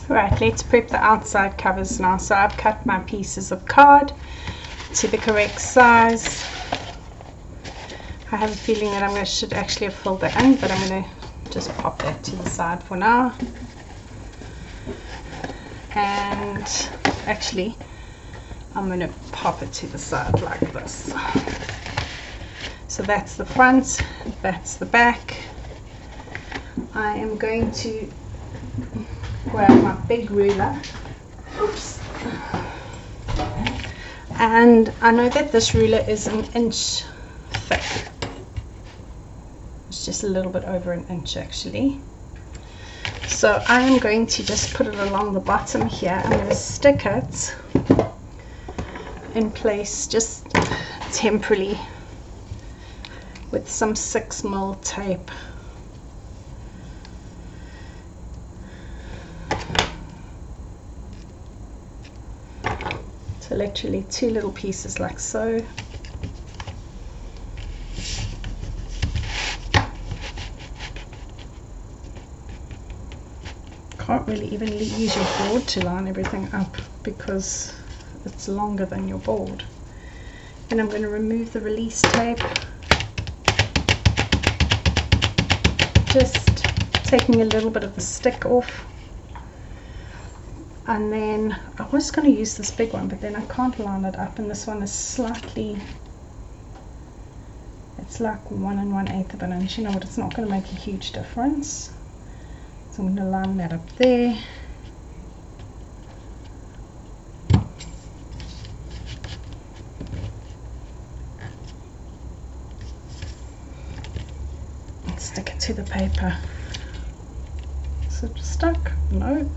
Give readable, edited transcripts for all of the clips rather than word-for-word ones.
Right, let's prep the outside covers now. So I've cut my pieces of card to the correct size. I have a feeling that I should actually have filled that in, but I'm going to just pop that to the side for now. And actually I'm going to pop it to the side like this. So that's the front, that's the back. I am going to grab my big ruler. Oops. And I know that this ruler is 1 inch thick. It's just a little bit over 1 inch actually. So I am going to just put it along the bottom here. I'm going to stick it in place just temporarily with some 6mm tape. So literally 2 little pieces like so. Can't really even use your board to line everything up because it's longer than your board. And I'm going to remove the release tape, just taking a little bit of the stick off. And then I was going to use this big one, but then I can't line it up, and this one is slightly, it's like 1 1/8 of an inch. You know what, it's not going to make a huge difference. So I'm going to line that up there. And stick it to the paper. Is it stuck? No.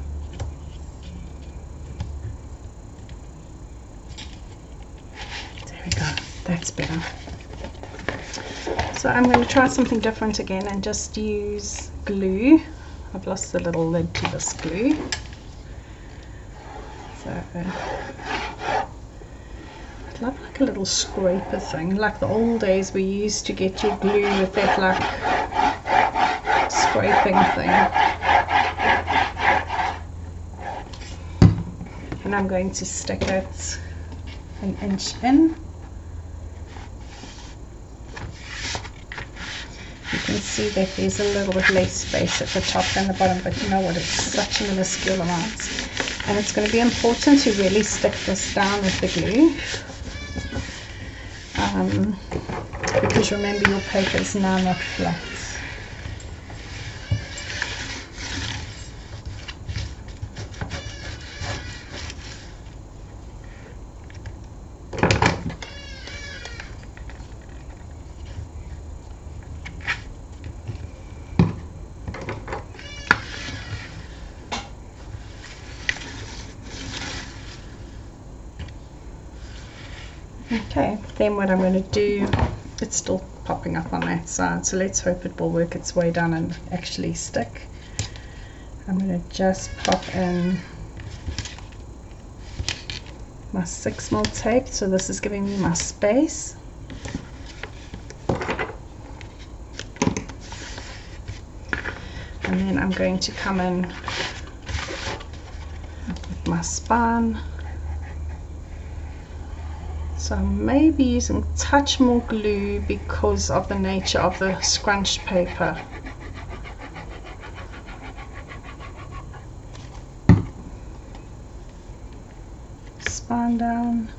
There we go. That's better. So I'm going to try something different again and just use glue. I've lost the little lid to this glue. So I'd love like a little scraper thing, like the old days we used to get your glue with that like scraping thing. And I'm going to stick it 1 inch in. You can see that there's a little bit less space at the top than the bottom, but you know what, it's such a minuscule amount. And it's going to be important to really stick this down with the glue. Because remember, your paper is now not flat. Okay, then what I'm going to do, it's still popping up on that side, so let's hope it will work its way down and actually stick. I'm going to just pop in my 6mm tape, so this is giving me my space. And then I'm going to come in with my spine. So I may be using a touch more glue because of the nature of the scrunched paper. Spine down.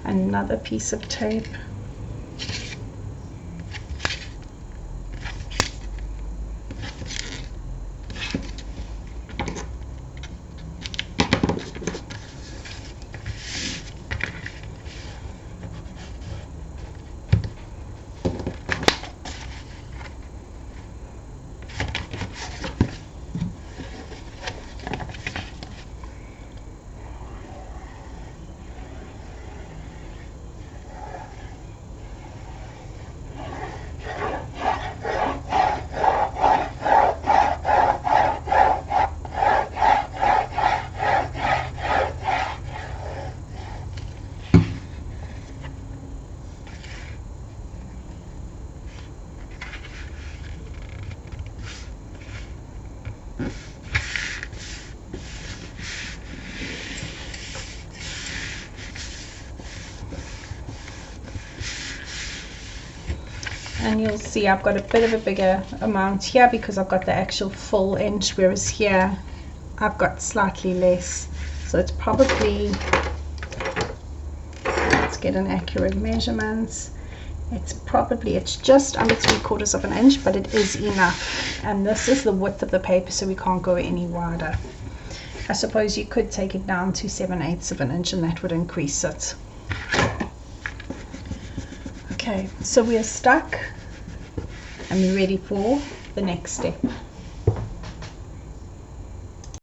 Another piece of tape. And you'll see I've got a bit of a bigger amount here because I've got the actual full inch, whereas here I've got slightly less. So it's probably, let's get an accurate measurement. It's just under 3/4 of an inch, but it is enough. And this is the width of the paper, so we can't go any wider. I suppose you could take it down to 7/8 of an inch and that would increase it. Okay, so we are stuck and we're ready for the next step.